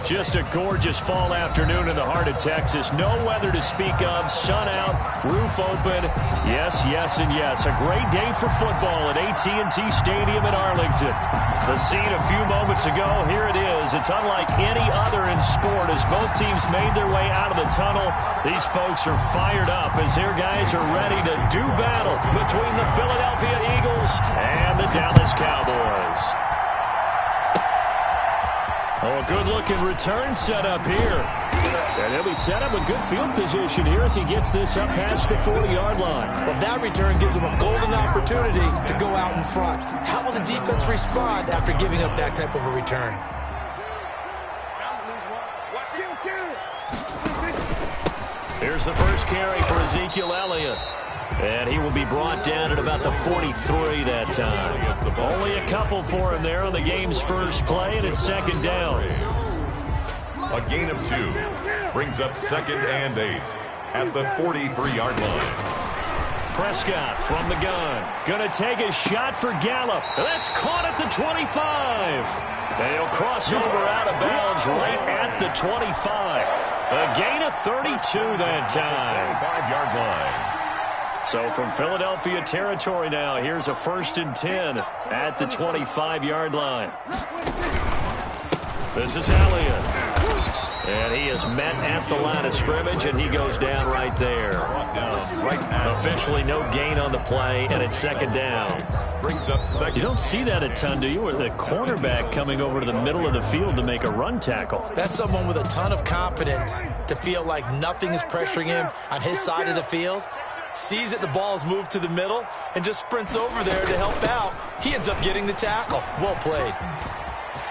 Just a gorgeous fall afternoon in the heart of Texas. No weather to speak of. Sun out, roof open. Yes, yes, and yes. A great day for football at AT&T Stadium in Arlington. The scene a few moments ago, here it is. It's unlike any other in sport as both teams made their way out of the tunnel. These folks are fired up as their guys are ready to do battle between the Philadelphia Eagles and the Dallas Cowboys. Oh, a good-looking return set up here. And he'll be set up with good field position here as he gets this up past the 40-yard line. Well, that return gives him a golden opportunity to go out in front. How will the defense respond after giving up that type of a return? Here's the first carry for Ezekiel Elliott. And he will be brought down at about the 43 that time. Only a couple for him there on the game's first play, and it's second down. A gain of 2 brings up 2nd and 8 at the 43-yard line. Prescott from the gun. Going to take a shot for Gallup. That's caught at the 25. And he'll cross over out of bounds right at the 25. A gain of 32 that time. 25-yard line. So from Philadelphia territory now, here's a 1st and 10 at the 25-yard line. This is Elliott. And he is met at the line of scrimmage, and he goes down right there. Officially no gain on the play, and it's second down. Brings up second. You don't see that a ton, do you? Or the cornerback coming over to the middle of the field to make a run tackle. That's someone with a ton of confidence to feel like nothing is pressuring him on his side of the field. Sees that the ball's moved to the middle and just sprints over there to help out. He ends up getting the tackle. Well played.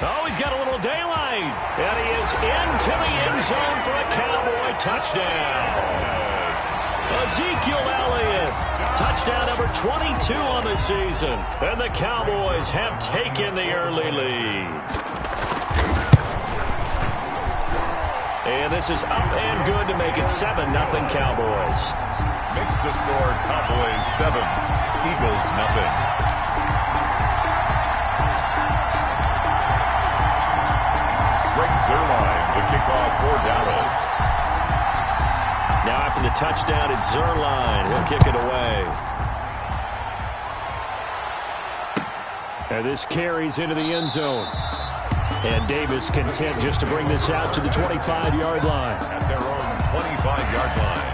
Oh, he's got a little daylight. And he is into the end zone for a Cowboy touchdown. Ezekiel Elliott, touchdown number 22 on the season. And the Cowboys have taken the early lead. And this is up and good to make it 7-0 Cowboys. Makes the score Cowboys 7, Eagles nothing. Greg Zuerlein, the kickoff for Dallas. Now after the touchdown, it's Zuerlein. He'll kick it away. And this carries into the end zone. And Davis content just to bring this out to the 25-yard line. At their own 25-yard line.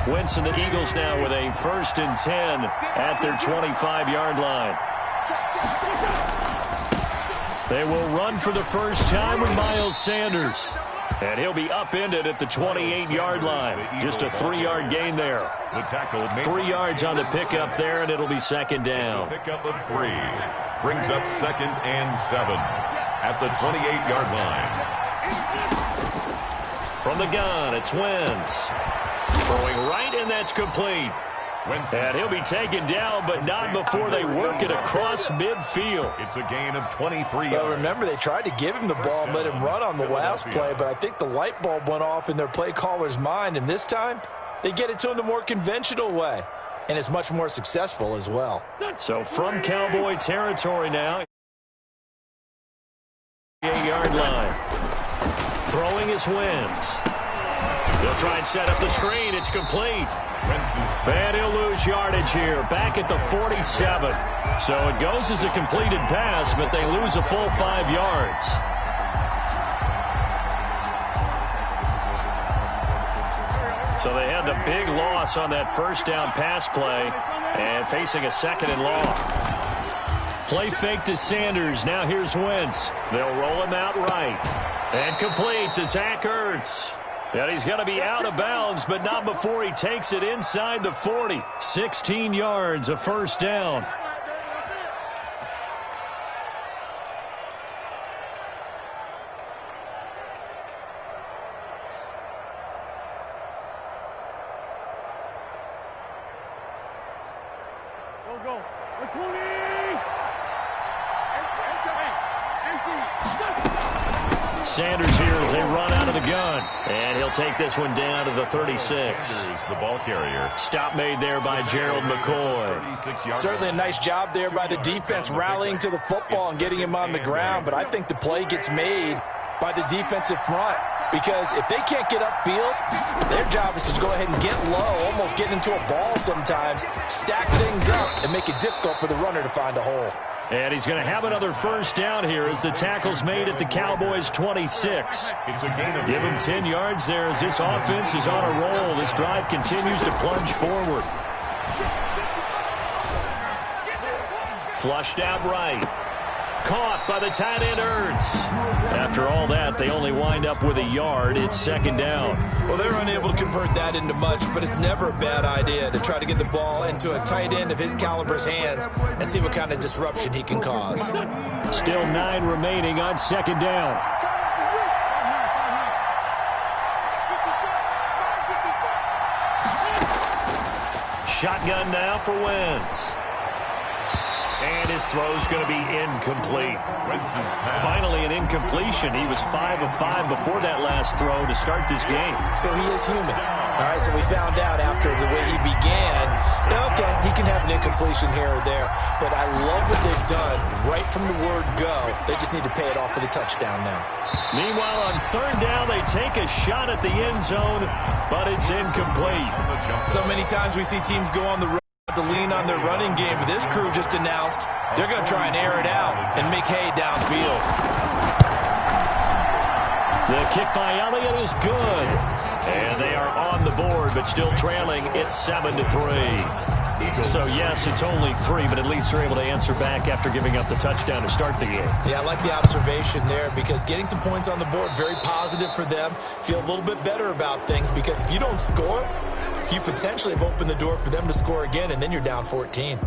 Wentz and the Eagles now with a 1st and 10 at their 25-yard line. They will run for the first time with Miles Sanders. And he'll be upended at the 28-yard line. Just a 3-yard gain there. The tackle 3 yards on the pickup there, and it'll be second down. Pickup of 3 brings up 2nd and 7 at the 28-yard line. From the gun, it's Wentz. Throwing right, and that's complete. And he'll be taken down, but not before they work it across midfield. It's a gain of 23 yards. Well, remember, they tried to give him the ball and let him run on the last play, but I think the light bulb went off in their play caller's mind, and this time they get it to him the more conventional way, and it's much more successful as well. So from Cowboy territory now, 8-yard line. Throwing is Wentz. He'll try and set up the screen. It's complete. And he'll lose yardage here, back at the 47. So it goes as a completed pass, but they lose a full 5 yards. So they had the big loss on that first down pass play and facing a 2nd and long. Play fake to Sanders. Now here's Wentz. They'll roll him out right. And complete to Zach Ertz. And he's going to be out of bounds, but not before he takes it inside the 40. 16 yards, a first down. Go. 20! Sanders here as they run out of the gun. And he'll take this one down to the 36. Sanders, the ball carrier. Stop made there by Gerald McCoy. Certainly a nice job there by the defense rallying to the football and getting him on the ground. But I think the play gets made by the defensive front. Because if they can't get upfield, their job is to go ahead and get low, almost get into a ball sometimes, stack things up, and make it difficult for the runner to find a hole. And he's going to have another first down here as the tackle's made at the Cowboys' 26. Give him 10 yards there as this offense is on a roll. This drive continues to plunge forward. Flushed out right. Caught by the tight end Ertz. After all that, they only wind up with a yard. It's second down. Well, they're unable to convert that into much, but it's never a bad idea to try to get the ball into a tight end of his caliber's hands and see what kind of disruption he can cause. Still 9 remaining on second down. Shotgun now for Wentz. And his throw's going to be incomplete. Finally an incompletion. He was 5 of 5 before that last throw to start this game. So he is human. All right, so we found out after the way he began, okay, he can have an incompletion here or there. But I love what they've done right from the word go. They just need to pay it off with a touchdown now. Meanwhile, on third down, they take a shot at the end zone, but it's incomplete. So many times we see teams go on the road to lean on their running game, but this crew just announced they're going to try and air it out and make hay downfield. The kick by Elliott is good, and they are on the board, but still trailing. It's 7-3. So yes, it's only 3, but at least they're able to answer back after giving up the touchdown to start the game. Yeah, I like the observation there because getting some points on the board, very positive for them. Feel a little bit better about things because if you don't score, you potentially have opened the door for them to score again, and then you're down 14.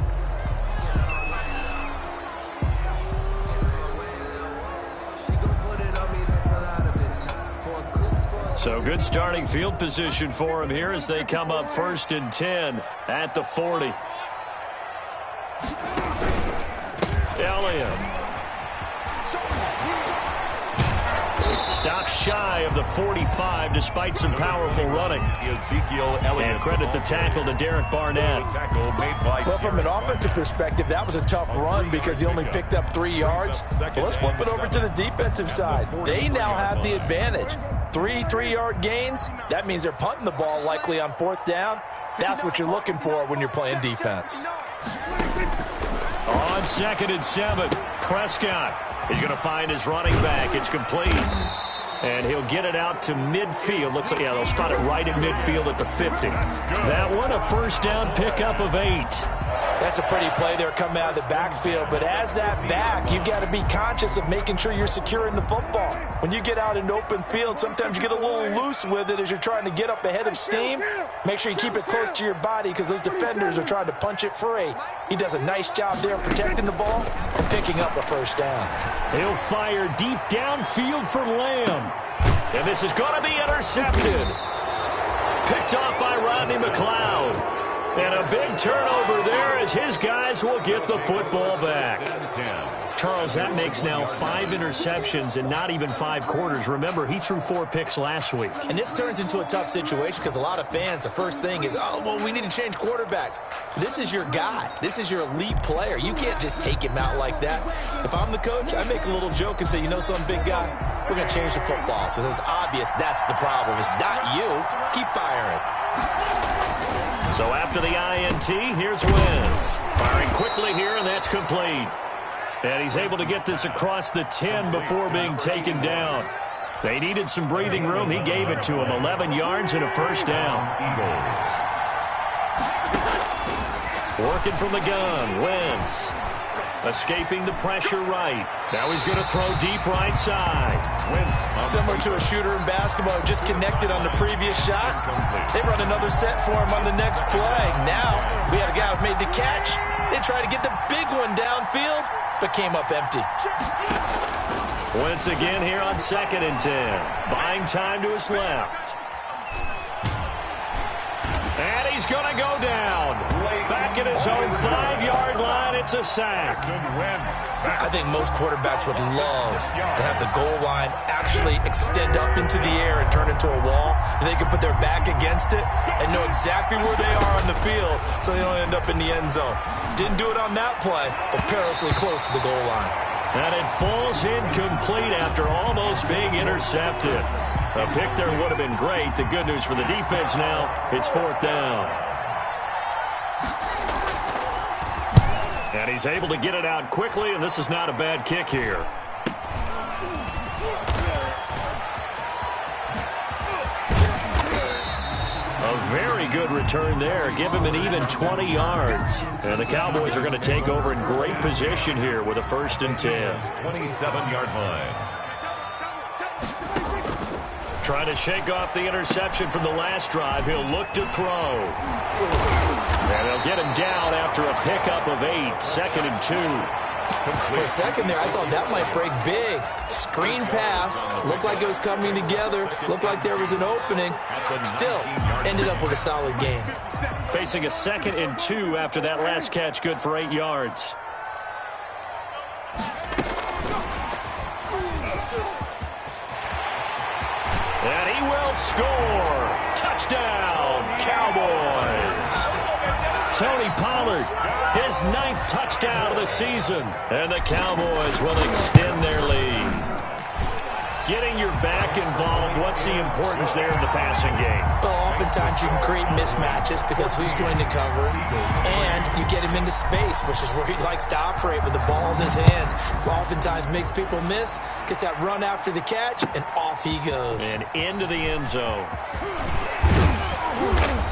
So good starting field position for him here as they come up 1st and 10 at the 40. Elliott. Stops shy of the 45 despite some powerful running. Ezekiel Elliott. And credit the tackle to Derek Barnett. Well, from an offensive perspective, that was a tough run because he only picked up 3 yards. Well, let's flip it over to the defensive side. They now have the advantage. 3 3-yard gains. That means they're punting the ball likely on 4th down. That's what you're looking for when you're playing defense. On 2nd and 7, Prescott is going to find his running back. It's complete. And he'll get it out to midfield. Looks like, yeah, they'll spot it right at midfield at the 50. That one, a first down pickup of 8. That's a pretty play there coming out of the backfield. But as that back, you've got to be conscious of making sure you're securing the football. When you get out in open field, sometimes you get a little loose with it as you're trying to get up ahead of steam. Make sure you keep it close to your body because those defenders are trying to punch it free. He does a nice job there protecting the ball and picking up a first down. He'll fire deep downfield for Lamb. And this is going to be intercepted. Picked off by Rodney McLeod. And a big turnover there as his guys will get the football back. Charles, that makes now 5 interceptions in not even 5 quarters. Remember, he threw 4 picks last week. And this turns into a tough situation because a lot of fans, the first thing is, oh, well, we need to change quarterbacks. This is your guy. This is your elite player. You can't just take him out like that. If I'm the coach, I make a little joke and say, you know something, big guy? We're going to change the football. So it's obvious that's the problem. It's not you. Keep firing. So after the INT, here's Wentz. Firing quickly here, and that's complete. And he's able to get this across the 10 before being taken down. They needed some breathing room. He gave it to him. 11 yards and a first down. Working from the gun, Wentz. Escaping the pressure right. Now he's going to throw deep right side. Similar to a shooter in basketball, just connected on the previous shot. They run another set for him on the next play. Now we had a guy who made the catch. They tried to get the big one downfield, but came up empty. Once again here on 2nd and 10. Buying time to his left. And he's going to go down. Back at his own 5-yard line. It's It's a sack. I think most quarterbacks would love to have the goal line actually extend up into the air and turn into a wall. And they can put their back against it and know exactly where they are on the field so they don't end up in the end zone. Didn't do it on that play, but perilously close to the goal line. And it falls incomplete after almost being intercepted. A pick there would have been great. The good news for the defense now, it's 4th down. And he's able to get it out quickly, and this is not a bad kick here. A very good return there. Give him an even 20 yards. And the Cowboys are going to take over in great position here with a 1st and 10. 27-yard line. Trying to shake off the interception from the last drive. He'll look to throw. And they'll get him down after a pickup of 8. 2nd and 2. For a second there, I thought that might break big. Screen pass. Looked like it was coming together. Looked like there was an opening. Still, ended up with a solid game. Facing a 2nd and 2 after that last catch. Good for 8 yards. And he will score. Touchdown, Cowboys. Tony Pollard, his 9th touchdown of the season. And the Cowboys will extend their lead. Getting your back involved, what's the importance there in the passing game? Well, oftentimes you can create mismatches because who's going to cover, and you get him into space, which is where he likes to operate with the ball in his hands. Oftentimes makes people miss, gets that run after the catch, and off he goes. And into the end zone.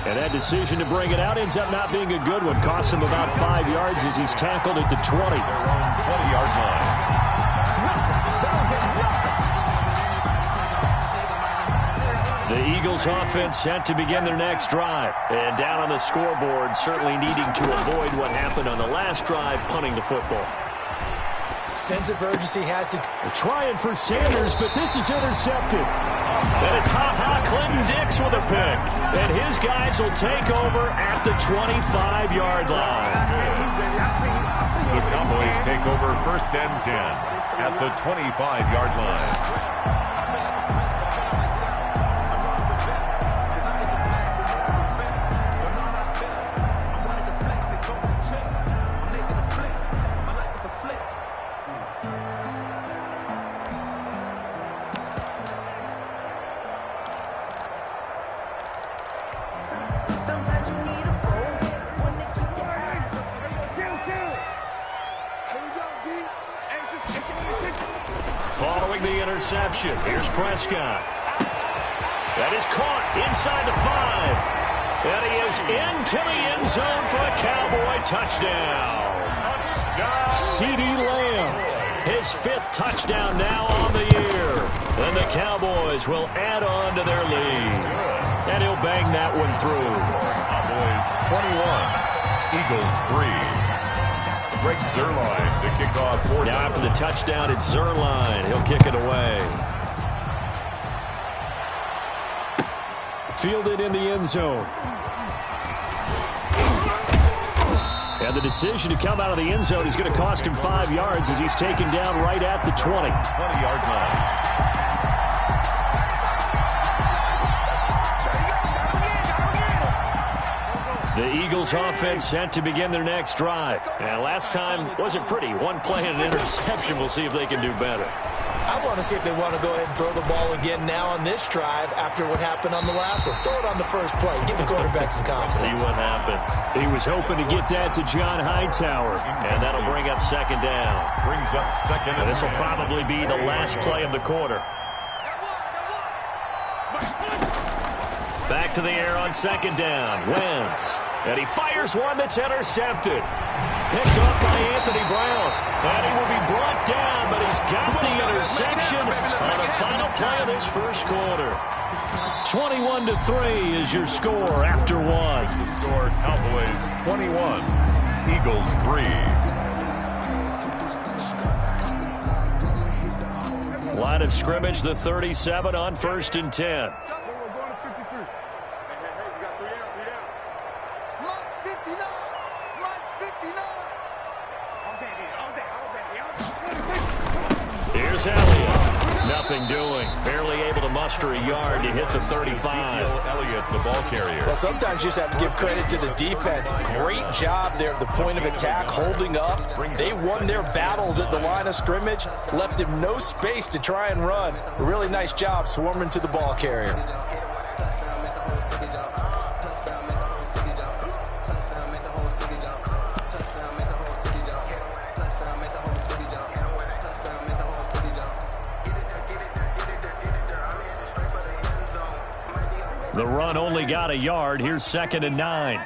And that decision to bring it out ends up not being a good one. Costs him about 5 yards as he's tackled at the 20. 20-yard line. The Eagles offense set to begin their next drive. And down on the scoreboard, certainly needing to avoid what happened on the last drive, punting the football. Sense of urgency has to... Trying for Sanders, but this is intercepted. And it's Clinton Dix with a pick. And his guys will take over at the 25-yard line. The Cowboys take over 1st and 10 at the 25-yard line. Following the interception, here's Prescott. That is caught inside the 5. And he is into the end zone for a Cowboy touchdown. CeeDee Lamb, his 5th touchdown now on the year. And the Cowboys will add on to their lead. And he'll bang that one through. Cowboys 21, Eagles 3. Greg Zuerlein to kick off. Now after the touchdown, it's Zuerlein. He'll kick it away. Fielded in the end zone. And the decision to come out of the end zone is going to cost him 5 yards as he's taken down right at the 20. 20-yard line. The Eagles offense set to begin their next drive. And last time wasn't pretty. One play and an interception. We'll see if they can do better. I want to see if they want to go ahead and throw the ball again now on this drive after what happened on the last one. Throw it on the first play. Give the quarterback some confidence. See what happens. He was hoping to get that to John Hightower. And that'll bring up 2nd down. Brings up 2nd. And this will probably be the last play of the quarter. Back to the air on 2nd down. Wentz. And he fires one that's intercepted. Picked up by Anthony Brown. And he will be brought down, but he's got the interception on the final play of this first quarter. 21-3 is your score after one. The score, Cowboys 21, Eagles 3. Line of scrimmage, the 37 on 1st and 10. Here's Elliott. Nothing doing. Barely able to muster a yard to hit the 35. Elliott, the ball carrier. Well, sometimes you just have to give credit to the defense. Great job there at the point of attack, holding up. They won their battles at the line of scrimmage, left him no space to try and run. A really nice job swarming to the ball carrier. The run only got a yard. Here's 2nd and 9.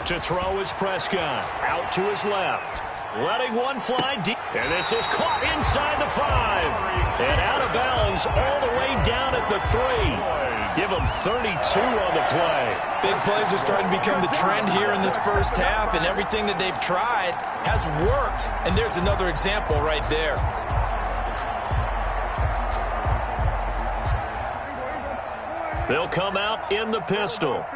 To throw is Prescott. Out to his left. Letting one fly deep. And this is caught inside the 5. And out of bounds all the way down at the 3. Give him 32 on the play. Big plays are starting to become the trend here in this first half, and everything that they've tried has worked. And there's another example right there. They'll come out in the pistol.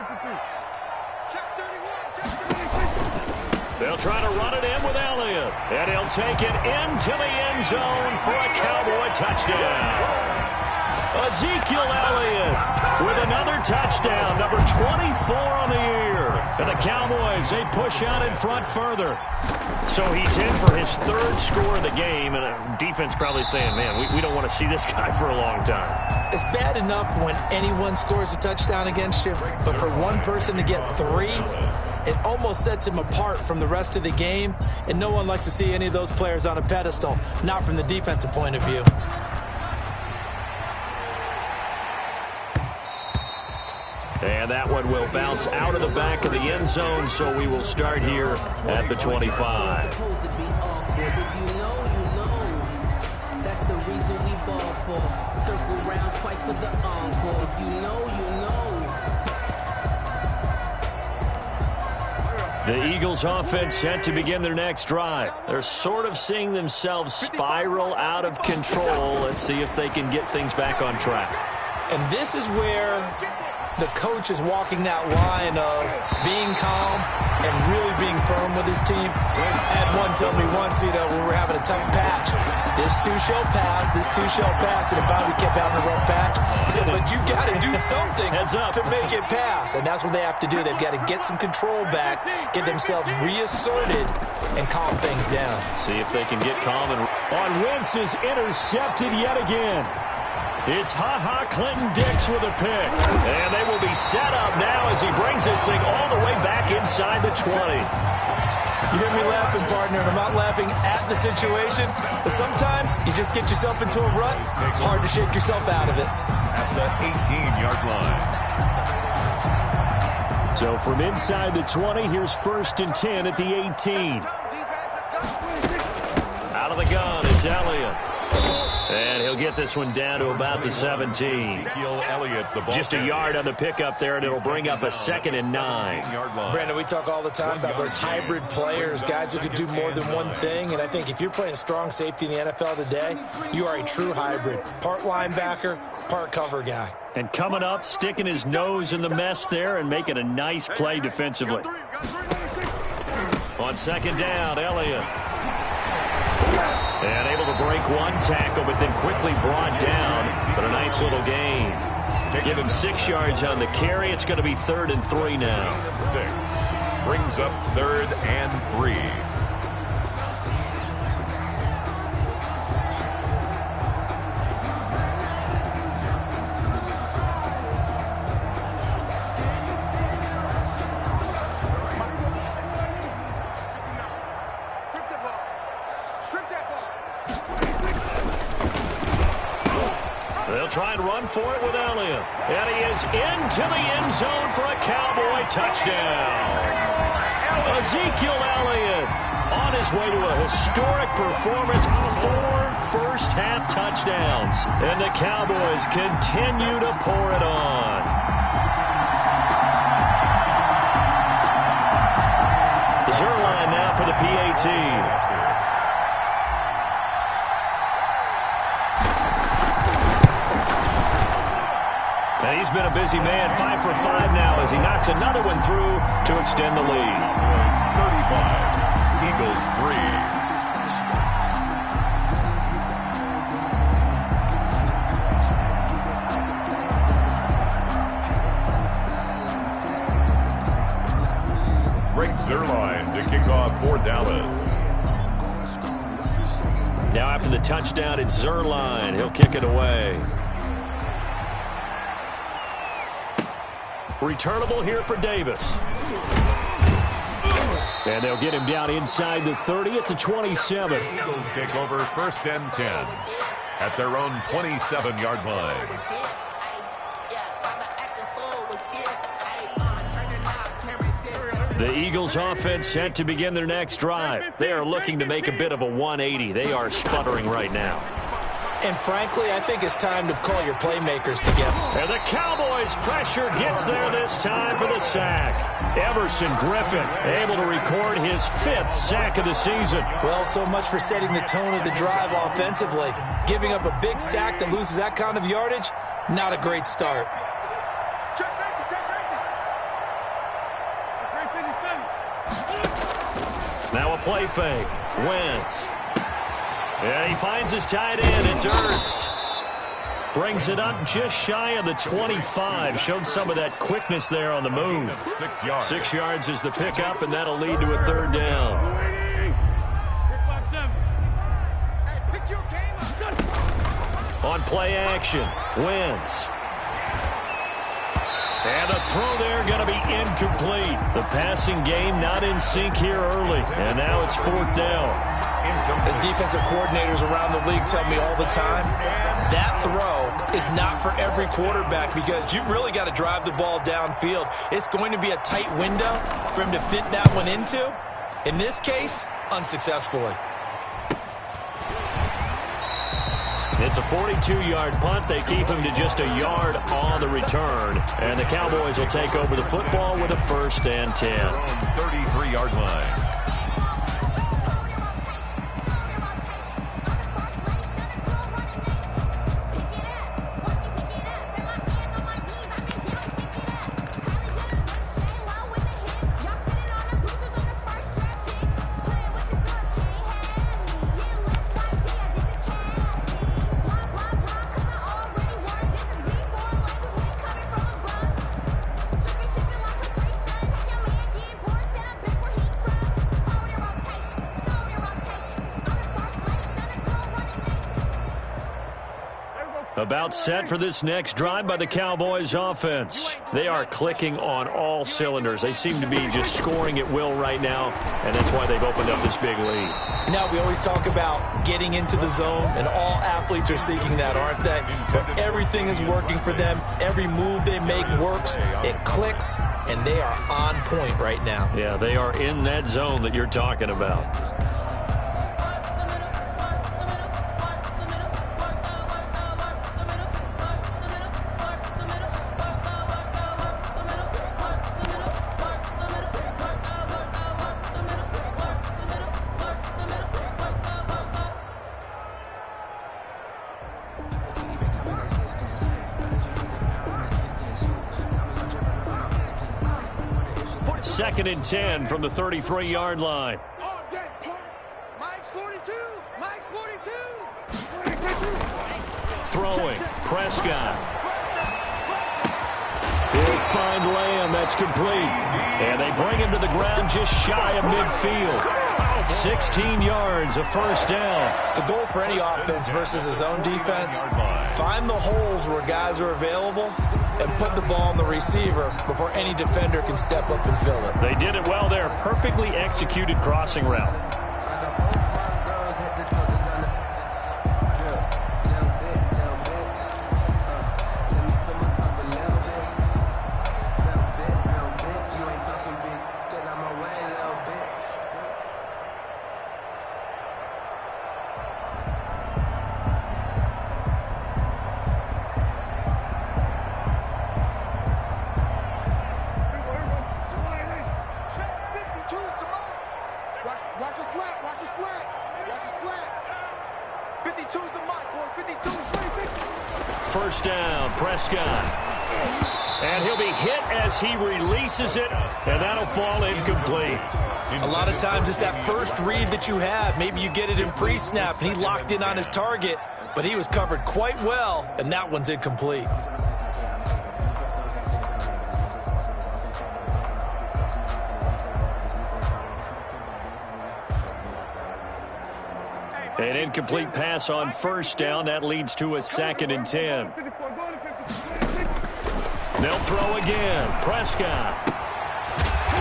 They'll try to run it in with Elliott. And he'll take it into the end zone for a Cowboy touchdown. Ezekiel Elliott with another touchdown, number 24 on the year. And the Cowboys, they push out in front further. So he's in for his 3rd score of the game, and defense probably saying, man, we don't want to see this guy for a long time. It's bad enough when anyone scores a touchdown against you, but for one person to get 3, it almost sets him apart from the rest of the game, and no one likes to see any of those players on a pedestal, not from the defensive point of view. And that one will bounce out of the back of the end zone, so we will start here at the 25. If you know, you know. That's the reason we ball for. Circle round twice for the encore. If you know, you know. The Eagles offense set to begin their next drive. They're sort of seeing themselves spiral out of control. Let's see if they can get things back on track. And this is where the coach is walking that line of being calm and really being firm with his team. I had one tell me once, when we were having a tough patch, this too shall pass, this too shall pass, and it finally kept having a rough patch. He said, but you got to do something to make it pass, and that's what they have to do. They've got to get some control back, get themselves reasserted, and calm things down. See if they can get calm. And on Wentz is intercepted yet again. It's Clinton-Dix with a pick. And they will be set up now as he brings this thing all the way back inside the 20. You hear me laughing, partner, and I'm not laughing at the situation, but sometimes you just get yourself into a rut. It's hard to shake yourself out of it. At the 18-yard line. So from inside the 20, here's 1st and 10 at the 18. Out of the gun, it's Elliott. And he'll get this one down to about the 17. Just a yard on the pickup there, and it'll bring up a 2nd and 9. Brandon, we talk all the time about those hybrid players, guys who can do more than one thing. And I think if you're playing strong safety in the NFL today, you are a true hybrid. Part linebacker, part cover guy. And coming up, sticking his nose in the mess there and making a nice play defensively. On 2nd down, Elliott. And able to break one tackle, but then quickly brought down. But a nice little gain. Give him 6 yards on the carry. It's going to be 3rd and 3 now. 6 brings up 3rd and 3. They'll try and run for it with Elliott. And he is into the end zone for a Cowboy touchdown. Ezekiel Elliott on his way to a historic performance. 4 first-half touchdowns. And the Cowboys continue to pour it on. Zerline now for the PAT. And he's been a busy man, 5 for 5 now as he knocks another one through to extend the lead. 35 Eagles 3. Zerline to kick off for Dallas. Now after the touchdown, it's Zerline. He'll kick it away. Returnable here for Davis. And they'll get him down inside the 30 at the 27. Eagles take over 1st and 10 at their own 27-yard line. The Eagles offense set to begin their next drive. They are looking to make a bit of a 180. They are sputtering right now. And frankly, I think it's time to call your playmakers together. And the Cowboys pressure gets there this time for the sack. Everson Griffin able to record his 5th sack of the season. Well, so much for setting the tone of the drive offensively. Giving up a big sack that loses that kind of yardage, not a great start. Now a play fake. Wentz. Yeah, he finds his tight end. It's Ertz. Brings it up just shy of the 25. Showed some of that quickness there on the move. 6 yards. 6 yards is the pickup, and that'll lead to a 3rd down. On play action, Wentz. And the throw there going to be incomplete. The passing game not in sync here early. And now it's 4th down. As defensive coordinators around the league tell me all the time, that throw is not for every quarterback because you've really got to drive the ball downfield. It's going to be a tight window for him to fit that one into. In this case, unsuccessfully. It's a 42-yard punt. They keep him to just a yard on the return. And the Cowboys will take over the football with a 1st and 10. 33-yard line. About set for this next drive by the Cowboys offense. They are clicking on all cylinders. They seem to be just scoring at will right now, and that's why they've opened up this big lead. Now, we always talk about getting into the zone, and all athletes are seeking that, aren't they? But everything is working for them. Every move they make works. It clicks, and they are on point right now. Yeah, they are in that zone that you're talking about. Second and 10 from the 33-yard line. Mike's 42. Mike's 42. Throwing. Prescott. He'll find Lamb. That's complete. And they bring him to the ground just shy of midfield. 16 yards, a 1st down. The goal for any offense versus a zone defense, find the holes where guys are available and put the ball on the receiver before any defender can step up and fill it. They did it well there. Perfectly executed crossing route. Watch a slant. Watch a slant. Watch a slant. 52's the mark, boys. 52's 50. 1st down, Prescott. And he'll be hit as he releases it, and that'll fall incomplete. A lot of times it's that first read that you have. Maybe you get it in pre-snap, and he locked in on his target, but he was covered quite well, and that one's incomplete. An incomplete pass on first down. That leads to a 2nd and 10. They'll throw again. Prescott.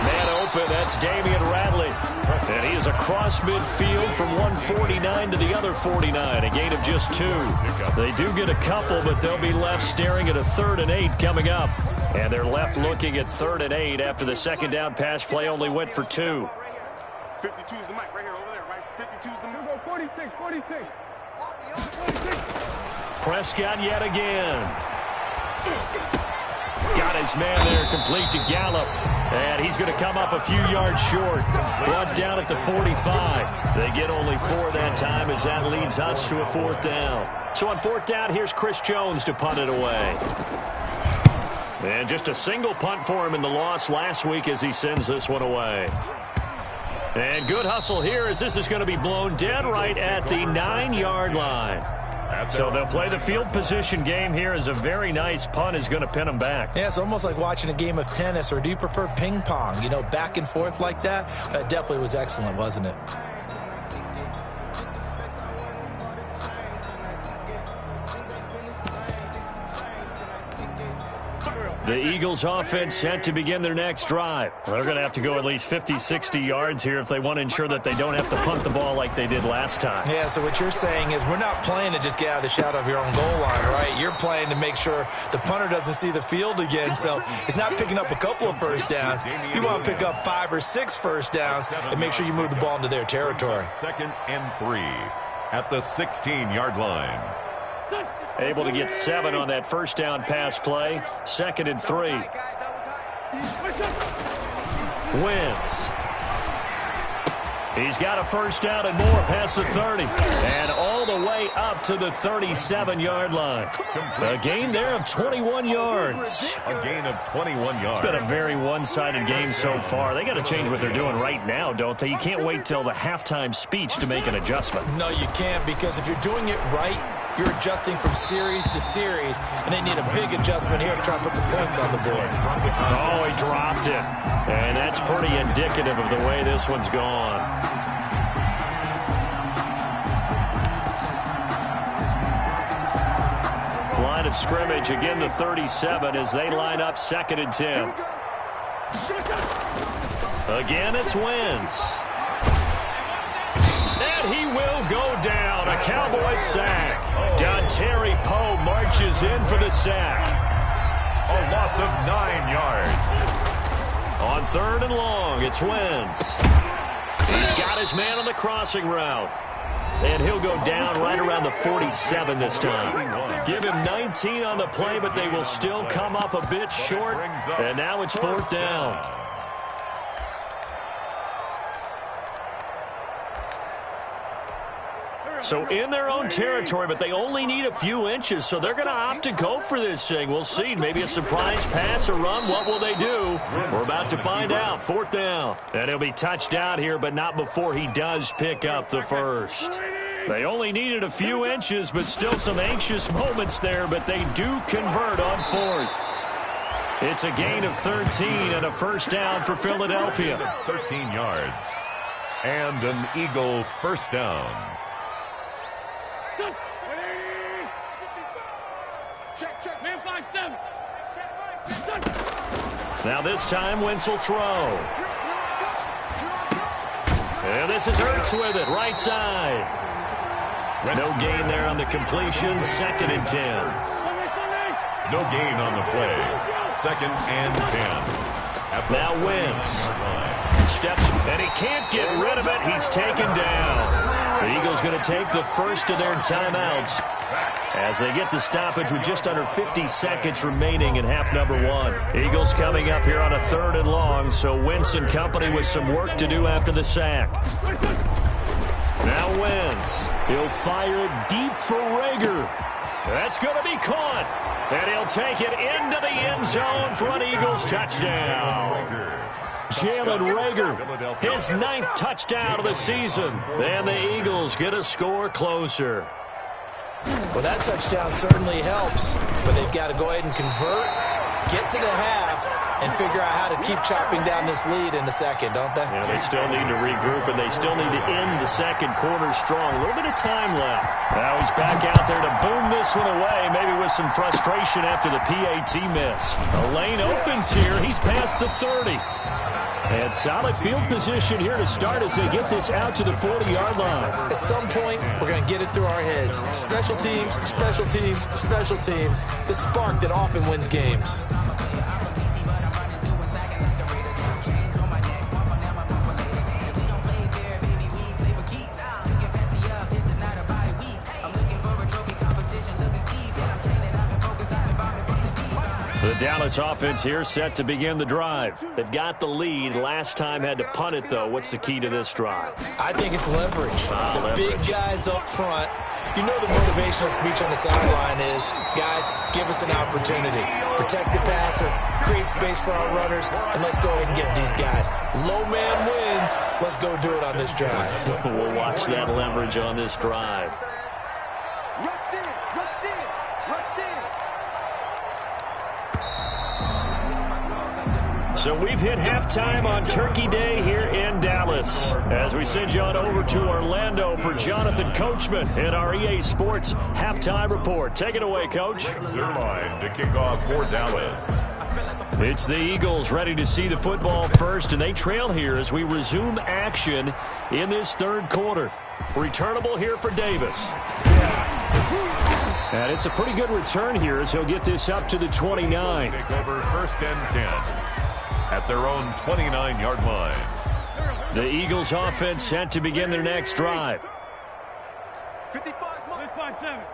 Man open. That's Damian Radley. And he is across midfield from 149 to the other 49. A gain of just 2. They do get a couple, but they'll be left staring at a 3rd and 8 coming up. And they're left looking at 3rd and 8 after the second down pass play only went for 2. 52 is the mic right here over there, right? 52 is the mic. 46. Prescott yet again. Got his man there, complete to Gallup. And he's going to come up a few yards short. Brought down at the 45. They get only 4 that time as that leads us to a 4th down. So on 4th down, here's Chris Jones to punt it away. And just a single punt for him in the loss last week as he sends this one away. And good hustle here as this is going to be blown dead right at the 9-yard line. So they'll play the field position game here as a very nice punt is going to pin them back. Yeah, it's almost like watching a game of tennis, or do you prefer ping pong? You know, back and forth like that? That definitely was excellent, wasn't it? The Eagles offense set to begin their next drive. They're going to have to go at least 50, 60 yards here if they want to ensure that they don't have to punt the ball like they did last time. Yeah, so what you're saying is we're not playing to just get out of the shadow of your own goal line, right? You're playing to make sure the punter doesn't see the field again. So it's not picking up a couple of first downs. You want to pick up 5 or 6 first downs and make sure you move the ball into their territory. 2nd and 3 at the 16-yard line. Able to get 7 on that first down pass play. 2nd and 3. Wentz. He's got a first down and more past the 30. And all the way up to the 37-yard line. A gain there of 21 yards. A gain of 21 yards. It's been a very one-sided game so far. They got to change what they're doing right now, don't they? You can't wait till the halftime speech to make an adjustment. No, you can't, because if you're doing it right, you're adjusting from series to series, and they need a big adjustment here to try to put some points on the board. Oh, he dropped it. And that's pretty indicative of the way this one's gone. Line of scrimmage, again the 37 as they line up 2nd and 10. Again, it's Wentz. And he will go down. A Cowboys sack. Dontari Poe marches in for the sack. A loss of 9 yards. On 3rd and long, it's Wentz. He's got his man on the crossing route. And he'll go down right around the 47 this time. Give him 19 on the play, but they will still come up a bit short. And now it's 4th down. So in their own territory, but they only need a few inches, so they're going to opt to go for this thing. We'll see. Maybe a surprise pass or run. What will they do? We're about to find out. 4th down. And he'll be touched down here, but not before he does pick up the first. They only needed a few inches, but still some anxious moments there, but they do convert on 4th. It's a gain of 13 and a first down for Philadelphia. 13 yards. And an Eagle first down. Now this time, Wentz will throw. And this is Ertz with it, right side. No gain there on the completion, 2nd and 10. No gain on the play, 2nd and 10. Now Wentz steps, and he can't get rid of it. He's taken down. The Eagles going to take the first of their timeouts as they get the stoppage with just under 50 seconds remaining in half number 1. Eagles coming up here on a 3rd and long, so Wentz and company with some work to do after the sack. Now Wentz. He'll fire it deep for Rager. That's going to be caught. And he'll take it into the end zone for an Eagles touchdown. Jalen Reagor, his 9th touchdown of the season. And the Eagles get a score closer. Well, that touchdown certainly helps, but they've got to go ahead and convert, get to the half, and figure out how to keep chopping down this lead in the second, don't they? Yeah, they still need to regroup, and they still need to end the second quarter strong. A little bit of time left. Now he's back out there to boom this one away, maybe with some frustration after the PAT miss. The lane opens here. He's past the 30. And solid field position here to start as they get this out to the 40-yard line. At some point, we're going to get it through our heads. Special teams, special teams, special teams. The spark that often wins games. The Dallas offense here set to begin the drive. They've got the lead. Last time had to punt it, though. What's the key to this drive? I think it's leverage. The big guys up front. You know the motivational speech on the sideline is, guys, give us an opportunity. Protect the passer, create space for our runners, and let's go ahead and get these guys. Low man wins. Let's go do it on this drive. We'll watch that leverage on this drive. So we've hit halftime on Turkey Day here in Dallas. As we send you on over to Orlando for Jonathan Coachman in our EA Sports Halftime Report. Take it away, Coach. Zerline to kick off for Dallas. It's the Eagles ready to see the football first, and they trail here as we resume action in this third quarter. Returnable here for Davis. And it's a pretty good return here as he'll get this up to the 29. Take over 1st and 10. At their own 29-yard line. The Eagles offense set to begin their next drive. 55-7.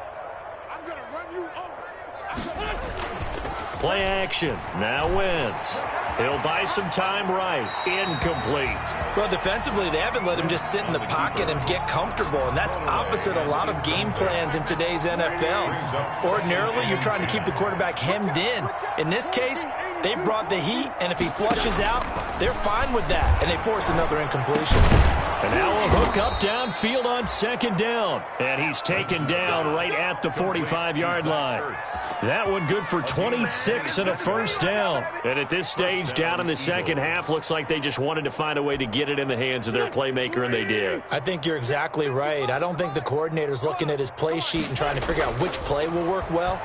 I'm going to run you over. Play action. Now Wentz. He'll buy some time right. Incomplete. Well, defensively, they haven't let him just sit in the pocket and get comfortable, and that's opposite a lot of game plans in today's NFL. Ordinarily, you're trying to keep the quarterback hemmed in. In this case, they brought the heat, and if he flushes out, they're fine with that, and they force another incompletion. And now a hook up downfield on 2nd down. And he's taken down right at the 45-yard line. That one good for 26 and a 1st down. And at this stage, down in the second half, looks like they just wanted to find a way to get it in the hands of their playmaker, and they did. I think you're exactly right. I don't think the coordinator's looking at his play sheet and trying to figure out which play will work well.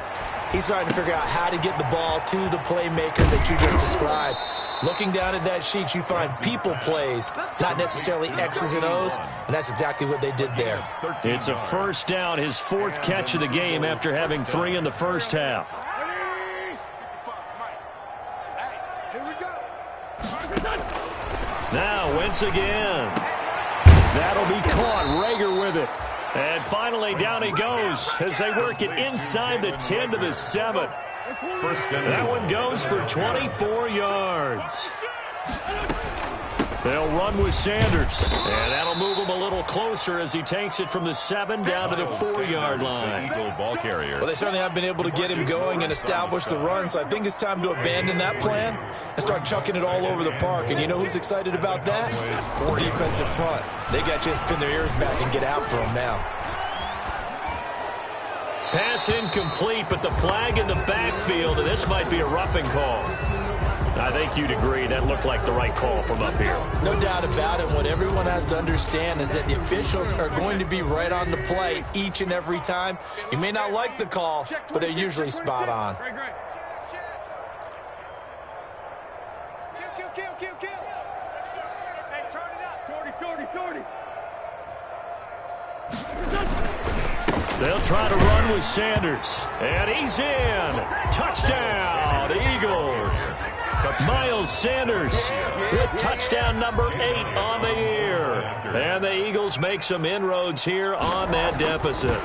He's trying to figure out how to get the ball to the playmaker that you just described. Looking down at that sheet, you find people plays, not necessarily X's and O's, and that's exactly what they did there. It's a 1st down, his 4th catch of the game after having 3 in the first half. Now Wentz again. That'll be caught. Reagor with it. And finally down he goes as they work it inside the 10 to the 7. That one goes for 24 yards. They'll run with Sanders, and that'll move him a little closer as he takes it from the 7 down to the 4-yard line. Ball carrier. Well, they certainly have been able to get him going and establish the run, so I think it's time to abandon that plan and start chucking it all over the park. And you know who's excited about that? The defensive front. They got to just pin their ears back and get after him now. Pass incomplete, but the flag in the backfield, and this might be a roughing call. I think you'd agree that looked like the right call from up here. No doubt about it. What everyone has to understand is that the officials are going to be right on the play each and every time. You may not like the call, but they're usually spot on. Kill. Hey, turn it up. 40. They'll try to run with Sanders. And he's in. Touchdown, Eagles. Miles Sanders with touchdown number 8 on the year. And the Eagles make some inroads here on that deficit.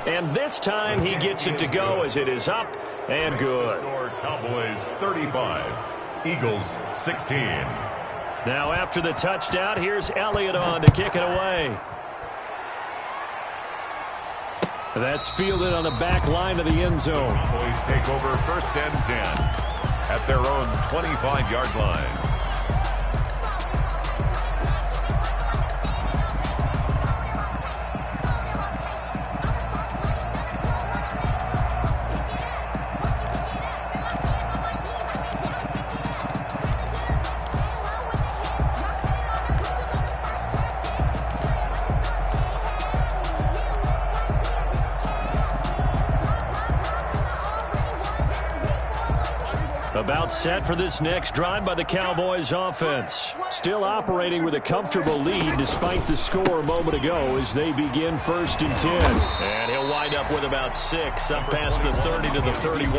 And this time he gets it to go as it is up and good. Cowboys 35, Eagles 16. Now after the touchdown, here's Elliott on to kick it away. That's fielded on the back line of the end zone. Cowboys take over 1st and 10 at their own 25-yard line. About set for this next drive by the Cowboys offense. Still operating with a comfortable lead despite the score a moment ago as they begin 1st and 10. And he'll wind up with about 6 up past the 30 to the 31.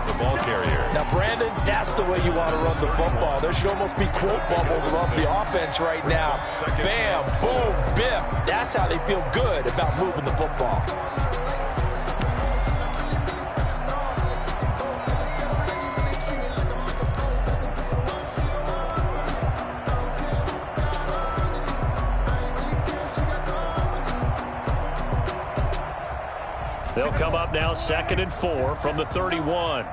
The ball carrier. Now, Brandon, that's the way you want to run the football. There should almost be quote bubbles above the offense right now. Bam, boom, biff. That's how they feel good about moving the football. They'll come up now 2nd and 4 from the 31.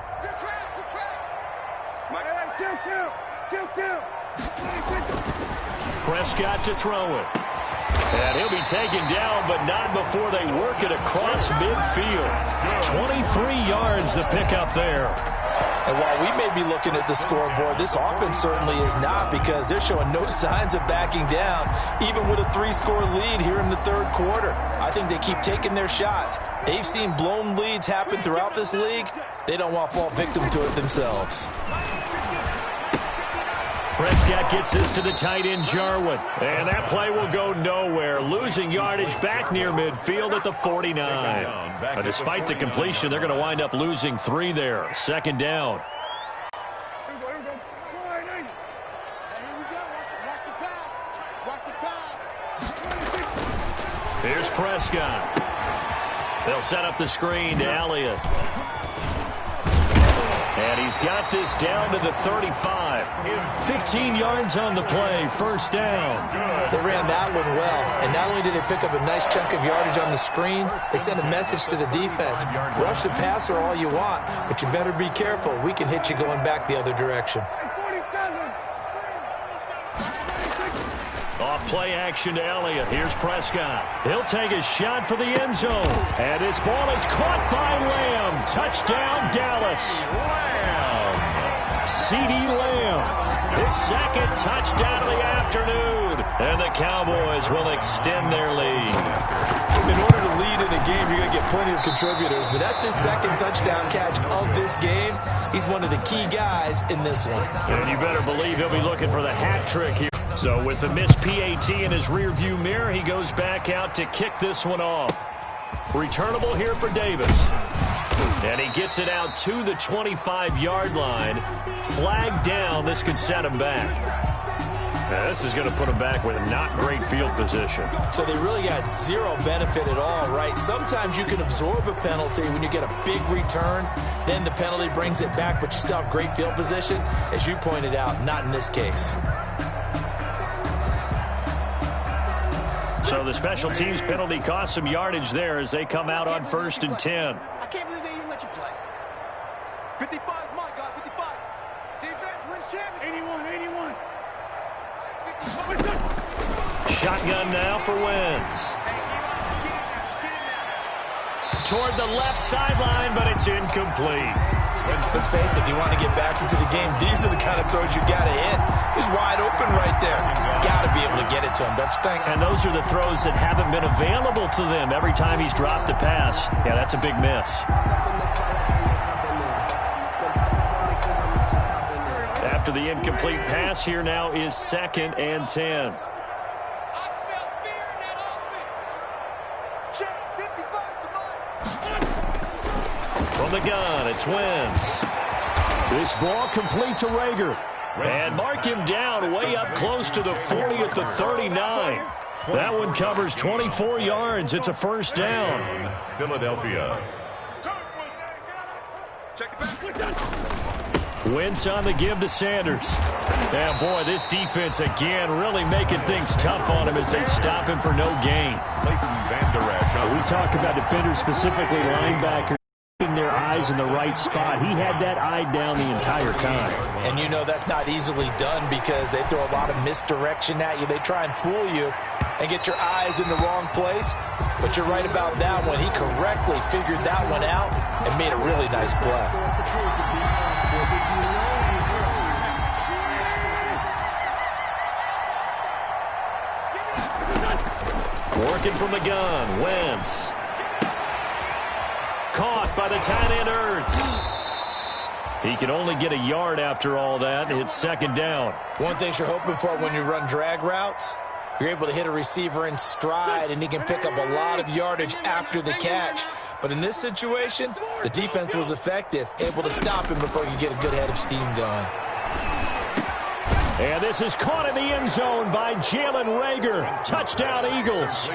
Prescott to throw it. And he'll be taken down, but not before they work it across midfield. 23 yards the pickup there. And while we may be looking at the scoreboard, this offense certainly is not, because they're showing no signs of backing down, even with a 3-score lead here in the 3rd quarter. I think they keep taking their shots. They've seen blown leads happen throughout this league. They don't want to fall victim to it themselves. Prescott gets this to the tight end, Jarwin. And that play will go nowhere. Losing yardage back near midfield at the 49. But despite the completion, they're going to wind up losing 3 there. 2nd down. Here's Prescott. They'll set up the screen to Elliott. And he's got this down to the 35. 15 yards on the play, 1st down. They ran that one well. And not only did they pick up a nice chunk of yardage on the screen, they sent a message to the defense. Rush the passer all you want, but you better be careful. We can hit you going back the other direction. Off play action to Elliott. Here's Prescott. He'll take a shot for the end zone. And his ball is caught by Lamb. Touchdown, Dallas. CeeDee Lamb. His 2nd touchdown of the afternoon. And the Cowboys will extend their lead. In order to lead in a game, you're going to get plenty of contributors. But that's his 2nd touchdown catch of this game. He's one of the key guys in this one. And you better believe he'll be looking for the hat trick here. So with the missed PAT in his rearview mirror, he goes back out to kick this one off. Returnable here for Davis. And he gets it out to the 25-yard line. Flag down. This could set him back. Now, this is going to put him back with a not great field position. So they really got 0 benefit at all, right? Sometimes you can absorb a penalty when you get a big return. Then the penalty brings it back, but you still have great field position. As you pointed out, not in this case. So the special teams penalty cost some yardage there as they come out on 1st and 10. I can't believe they even let you play. 55 is my guy, 55. Defense wins championship. 81. Shotgun now for Wentz. Toward the left sideline, but it's incomplete. Let's face it, if you want to get back into the game, these are the kind of throws you got to hit. He's wide open right there. Got to be able to get it to him, don't you think? And those are the throws that haven't been available to them every time he's dropped a pass. Yeah, that's a big miss. After the incomplete pass, here now is 2nd and 10. From the gun, it's Wentz. This ball complete to Rager. And mark him down way up close to the 40 at the 39. That one covers 24 yards. It's a 1st down. Philadelphia. Wentz on the give to Sanders. And boy, this defense again really making things tough on him as they stop him for no gain. We talk about defenders, specifically linebackers, keeping their eyes in the right spot. He had that eye down the entire time. And you know that's not easily done because they throw a lot of misdirection at you. They try and fool you and get your eyes in the wrong place. But you're right about that one. He correctly figured that one out and made a really nice play. Working from the gun, Wentz. Caught by the tight end, Ertz. He can only get a yard after all that. It's second down. One thing you're hoping for when you run drag routes, you're able to hit a receiver in stride, and he can pick up a lot of yardage after the catch. But in this situation, the defense was effective, able to stop him before you get a good head of steam going. And this is caught in the end zone by Jalen Reagor. Touchdown, Eagles. To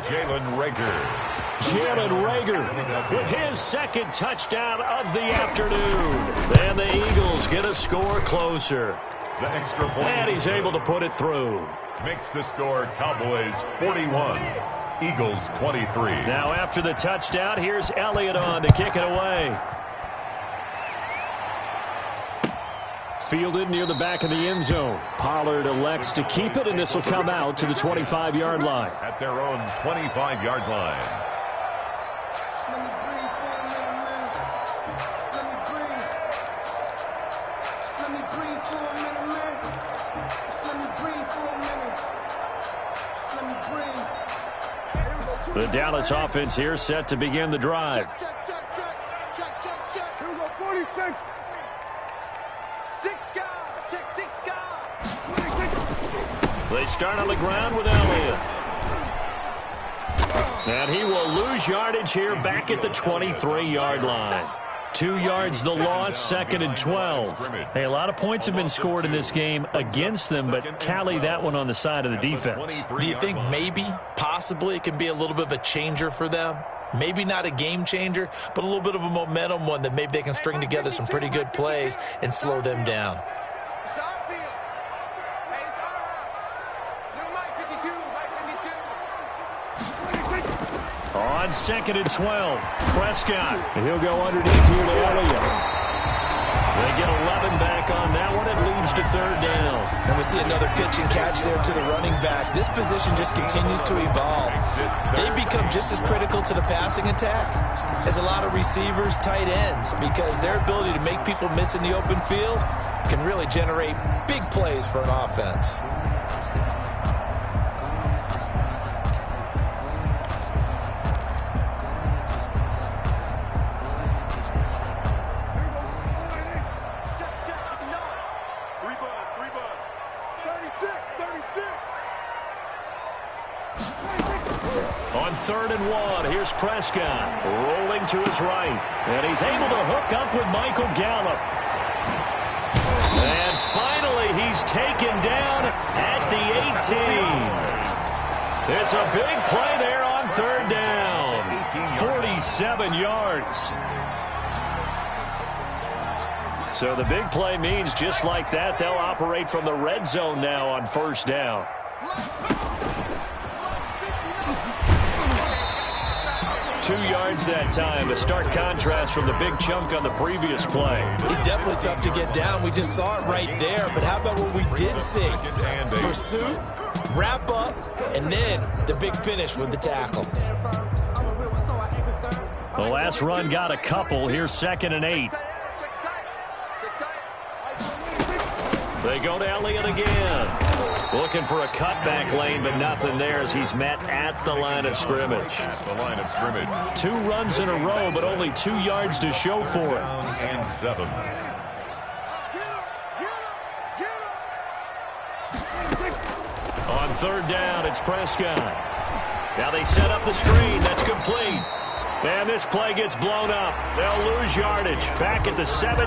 Jalen Reagor. Jalen Reagor with his second touchdown of the afternoon. And the Eagles get a score closer. The extra point. And he's able to put it through. Makes the score Cowboys 41, Eagles 23. Now after the touchdown, here's Elliott on to kick it away. Fielded near the back of the end zone. Pollard elects to keep it, and this will come out to the 25-yard line. At their own 25-yard line. The Dallas offense here set to begin the drive. Check. Here we go, 46. Six guys. They start on the ground with Elliott. And he will lose yardage here back at the 23-yard line. 2 yards the loss, second and 12. Hey, a lot of points have been scored in this game against them, but tally that one on the side of the defense. Do you think maybe, possibly, it can be a little bit of a changer for them? Maybe not a game changer, but a little bit of a momentum one that maybe they can string together some pretty good plays and slow them down. On second and 12, Prescott. And he'll go underneath here to Elliott. They get 11 back on that one. It leads to third down. And we see another pitch and catch there to the running back. This position just continues to evolve. They become just as critical to the passing attack as a lot of receivers, tight ends, because their ability to make people miss in the open field can really generate big plays for an offense. On third and 1, here's Prescott rolling to his right. And he's able to hook up with Michael Gallup. And finally, he's taken down at the 18. It's a big play there on third down. 47 yards. So the big play means just like that, they'll operate from the red zone now on first down. 2 yards that time. A stark contrast from the big chunk on the previous play. He's definitely tough to get down. We just saw it right there. But how about what we did see? Pursuit, wrap up, and then the big finish with the tackle. The last run got a couple. Here's second and 8. They go to Elliott again. Looking for a cutback lane, but nothing there as he's met at the line of scrimmage. 2 runs in a row, but only 2 yards to show for it. And 7. On third down, it's Prescott. Now they set up the screen. That's complete. And this play gets blown up. They'll lose yardage back at the 17.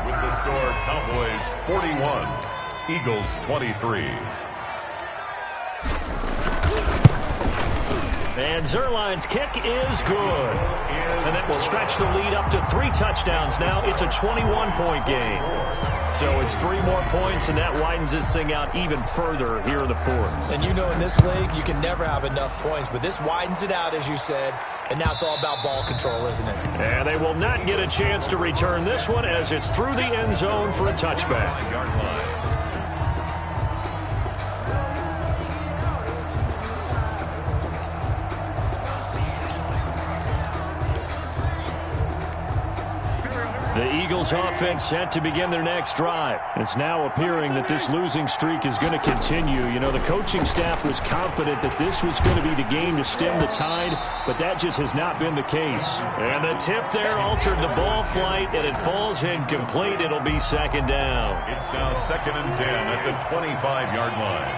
With the score, Cowboys 41, Eagles 23. And Zerline's kick is good. And that will stretch the lead up to 3 touchdowns now. It's a 21-point game. So it's 3 more points, and that widens this thing out even further here in the 4th. And you know in this league, you can never have enough points, but this widens it out, as you said, and now it's all about ball control, isn't it? And they will not get a chance to return this one as it's through the end zone for a touchback. The Eagles offense set to begin their next drive. It's now appearing that this losing streak is going to continue. You know, the coaching staff was confident that this was going to be the game to stem the tide, but that just has not been the case. And the tip there altered the ball flight, and it falls incomplete. It'll be 2nd down. It's now 2nd and 10 at the 25-yard line.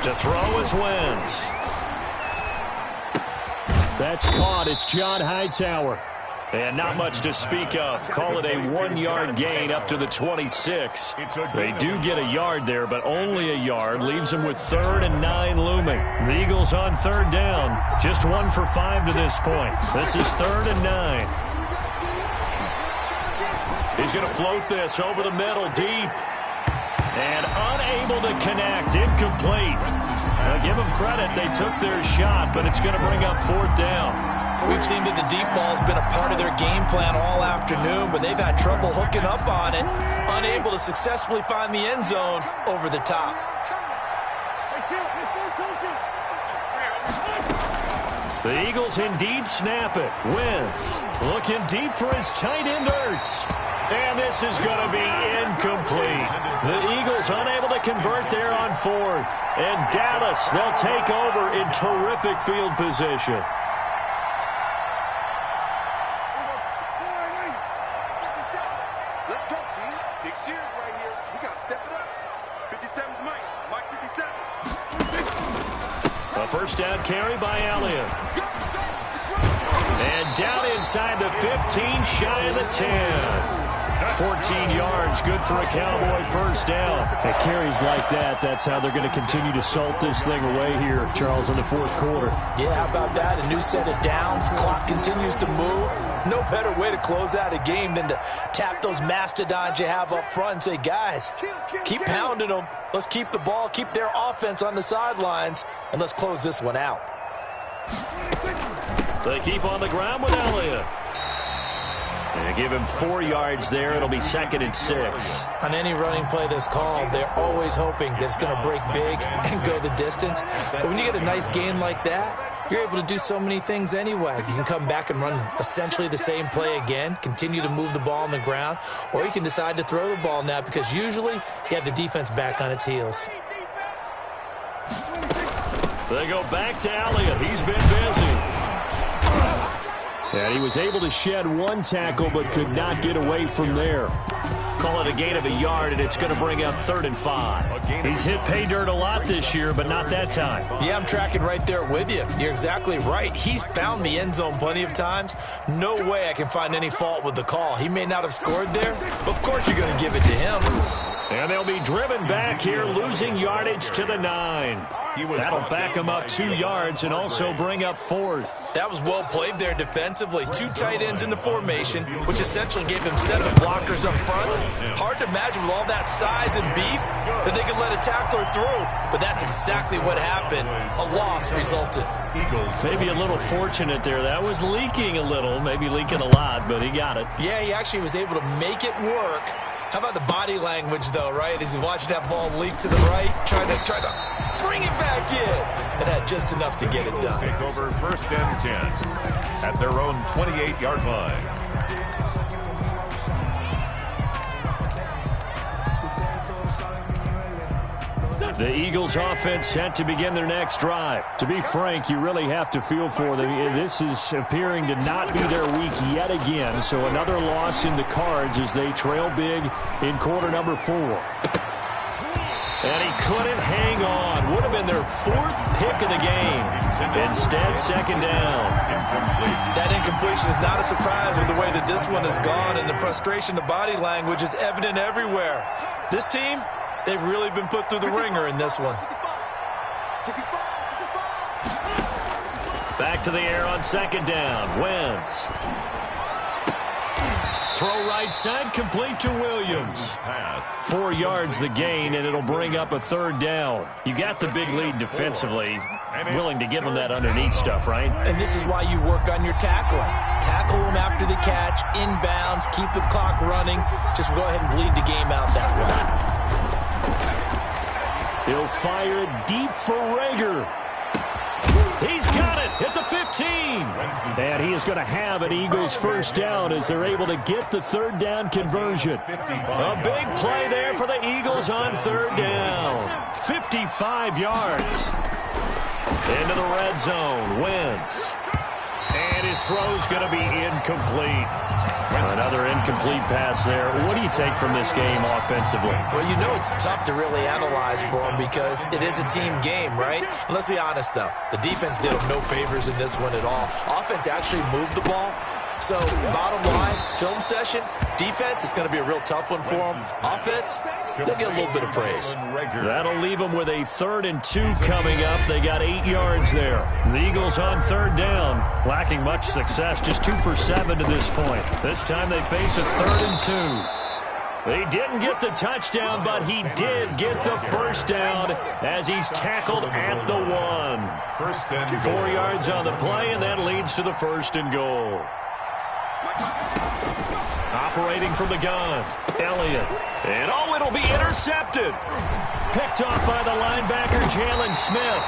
To throw is Wentz. That's caught. It's John Hightower. And not much to speak of. Call it a 1-yard gain up to the 26. They do get a yard there, but only a yard. Leaves them with 3rd and 9 looming. The Eagles on 3rd down. Just 1 for 5 to this point. This is 3rd and 9. He's going to float this over the middle deep. And unable to connect. Incomplete. Now, give them credit. They took their shot, but it's going to bring up 4th down. We've seen that the deep ball's been a part of their game plan all afternoon, but they've had trouble hooking up on it, unable to successfully find the end zone over the top. The Eagles indeed snap it. Wentz looking deep for his tight end Ertz. And this is going to be incomplete. The Eagles unable to convert there on 4th. And Dallas, they'll take over in terrific field position. Let's go, team. Big series right here. We got to step it up. 57's Mike. Mike 57. A first down carry by Elliott. And down inside the 15, shy of the 10. 14 yards, good for a Cowboy first down. At carries like that, that's how they're going to continue to salt this thing away here, Charles, in the 4th quarter. Yeah, how about that? A new set of downs. Clock continues to move. No better way to close out a game than to tap those mastodons you have up front and say, guys, keep pounding them. Let's keep the ball, keep their offense on the sidelines, and let's close this one out. They keep on the ground with Elliott. And give him 4 yards there. It'll be 2nd and 6. On any running play that's called, they're always hoping that it's going to break big and go the distance. But when you get a nice game like that, you're able to do so many things anyway. You can come back and run essentially the same play again, continue to move the ball on the ground, or you can decide to throw the ball now because usually you have the defense back on its heels. They go back to Elliott. He's been busy. And he was able to shed 1 tackle but could not get away from there. Call it a gain of a yard, and it's going to bring up 3rd and 5. He's hit pay dirt a lot this year, but not that time. Yeah, I'm tracking right there with you. You're exactly right. He's found the end zone plenty of times. No way I can find any fault with the call. He may not have scored there, but of course you're going to give it to him. And they'll be driven back here, losing yardage to the 9. That'll back him up 2 yards and also bring up 4th. That was well played there defensively. 2 tight ends in the formation, which essentially gave him 7 blockers up front. Hard to imagine with all that size and beef that they could let a tackler through. But that's exactly what happened. A loss resulted. Maybe a little fortunate there. That was leaking a little, maybe leaking a lot, but he got it. Yeah, he actually was able to make it work. How about the body language, though, right? As he watched that ball leak to the right, trying to bring it back in, and had just enough to get it done. Take over 1st and 10 at their own 28-yard line. The Eagles offense set to begin their next drive. To be frank, you really have to feel for them. This is appearing to not be their week yet again. So another loss in the cards as they trail big in quarter number 4. And he couldn't hang on. Would have been their 4th pick of the game. Instead, 2nd down. That incompletion is not a surprise with the way that this one has gone, and the frustration, the body language is evident everywhere. This team, They've really been put through the ringer in this one. Back to the air on second down. Wentz. Throw right side, complete to Williams. 4 yards the gain, and it'll bring up a third down. You got the big lead defensively. Willing to give them that underneath stuff, right? And this is why you work on your tackling. Tackle them after the catch, inbounds, keep the clock running. Just go ahead and bleed the game out that way. He'll fire it deep for Rager. He's got it at the 15. And he is going to have an Eagles first down as they're able to get the third down conversion. A big play there for the Eagles on third down. 55 yards. Into the red zone. Wentz. And his throw's going to be incomplete. Another incomplete pass there. What do you take from this game offensively? Well, you know it's tough to really analyze for them because it is a team game, right? And let's be honest, though. The defense did them no favors in this one at all. Offense actually moved the ball. So, bottom line, film session, defense, it's going to be a real tough one for them. Offense, they'll get a little bit of praise. That'll leave them with a 3rd and 2 coming up. They got 8 yards there. The Eagles on third down, lacking much success, just 2 for 7 to this point. This time they face a 3rd and 2. They didn't get the touchdown, but he did get the first down as he's tackled at the 1. 4 yards on the play, and that leads to the 1st and goal. Operating from the gun, Elliott. And it'll be intercepted. Picked off by the linebacker, Jalen Smith.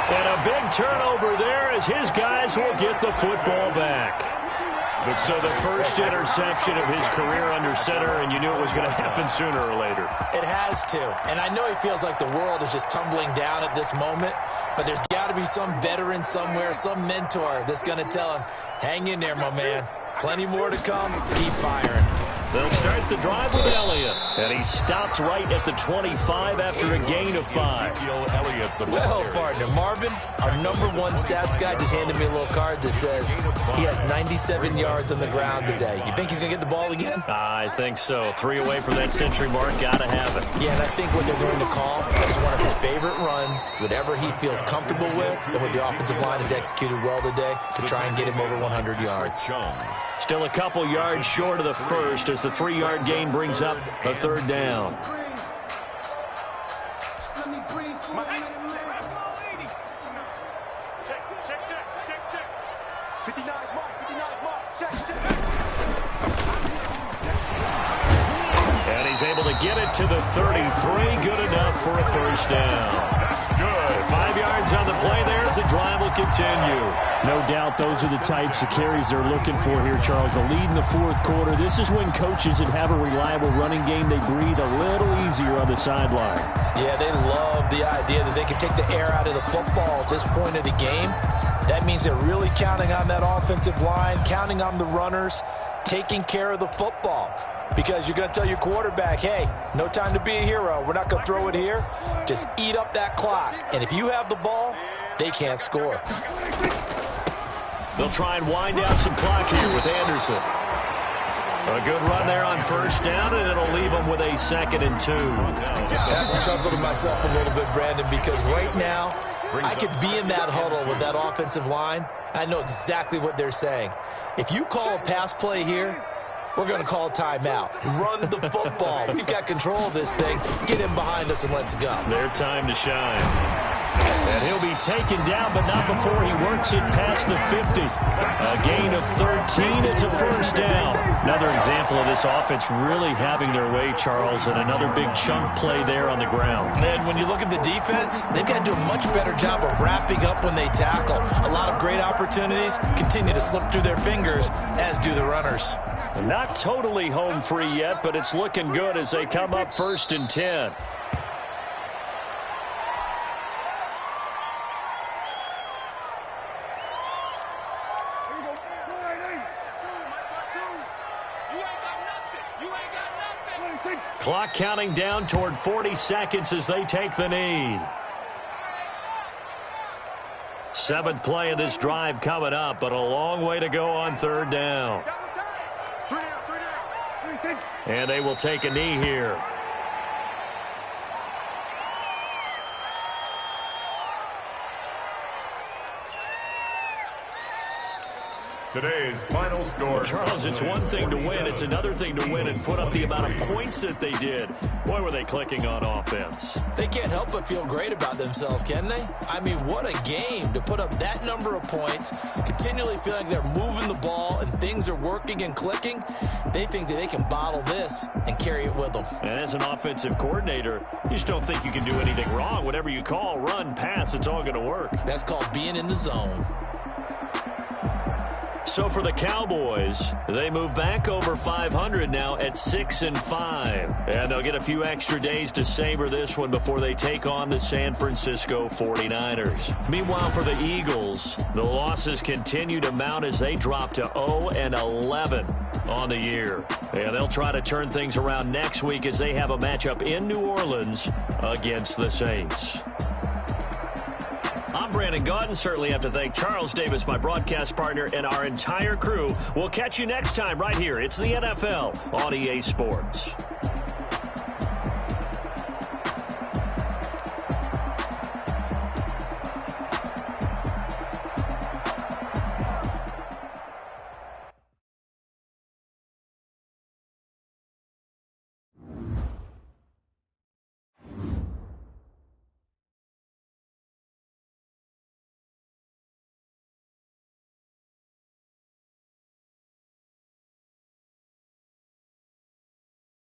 And a big turnover there as his guys will get the football back. So the first interception of his career under center, and you knew it was going to happen sooner or later. It has to. And I know he feels like the world is just tumbling down at this moment, but there's got to be some veteran somewhere, some mentor that's going to tell him, hang in there, my man. Plenty more to come. Keep firing. They'll start the drive with Elliott. And he stopped right at the 25 after a gain of 5. Well, partner, Marvin, our #1 stats guy just handed me a little card that says he has 97 yards on the ground today. You think he's going to get the ball again? I think so. 3 away from that century mark. Got to have it. Yeah, and I think what they're going to call is one of his favorite runs, whatever he feels comfortable with, and what the offensive line has executed well today to try and get him over 100 yards. Still a couple yards short of the first as the 3-yard gain brings up a third down. And he's able to get it to the 33. Good enough for a first down. That's good. 5 yards on the play there as the drive will continue. No doubt those are the types of carries they're looking for here, Charles. The lead in the 4th quarter. This is when coaches that have a reliable running game, they breathe a little easier on the sideline. Yeah, they love the idea that they can take the air out of the football at this point of the game. That means they're really counting on that offensive line, counting on the runners, taking care of the football. Because you're going to tell your quarterback, hey, no time to be a hero. We're not going to throw it here. Just eat up that clock. And if you have the ball, they can't score. They'll try and wind down some clock here with Anderson. A good run there on first down, and it'll leave them with a 2nd and 2. I have to chuckle to myself a little bit, Brandon, because right now, I could be in that huddle with that offensive line. I know exactly what they're saying. If you call a pass play here, we're going to call a timeout. Run the football. We've got control of this thing. Get him behind us and let's go. Their time to shine. And he'll be taken down, but not before he works it past the 50. A gain of 13. It's a first down. Another example of this offense really having their way, Charles, and another big chunk play there on the ground. And when you look at the defense, they've got to do a much better job of wrapping up when they tackle. A lot of great opportunities continue to slip through their fingers, as do the runners. Not totally home free yet, but it's looking good as they come up 1st and 10. Clock counting down toward 40 seconds as they take the knee. 7th play of this drive coming up, but a long way to go on third down. And they will take a knee here. Today's final score. Well, Charles, it's one thing to win. It's another thing to win and put up the amount of points that they did. Boy, were they clicking on offense. They can't help but feel great about themselves, can they? I mean, what a game to put up that number of points, continually feel like they're moving the ball and things are working and clicking. They think that they can bottle this and carry it with them. And as an offensive coordinator, you just don't think you can do anything wrong. Whatever you call, run, pass, it's all going to work. That's called being in the zone. So for the Cowboys, they move back over 500 now at 6-5. And they'll get a few extra days to savor this one before they take on the San Francisco 49ers. Meanwhile, for the Eagles, the losses continue to mount as they drop to 0-11 on the year. And they'll try to turn things around next week as they have a matchup in New Orleans against the Saints. I'm Brandon Gaudin. Certainly have to thank Charles Davis, my broadcast partner, and our entire crew. We'll catch you next time right here. It's the NFL on EA Sports.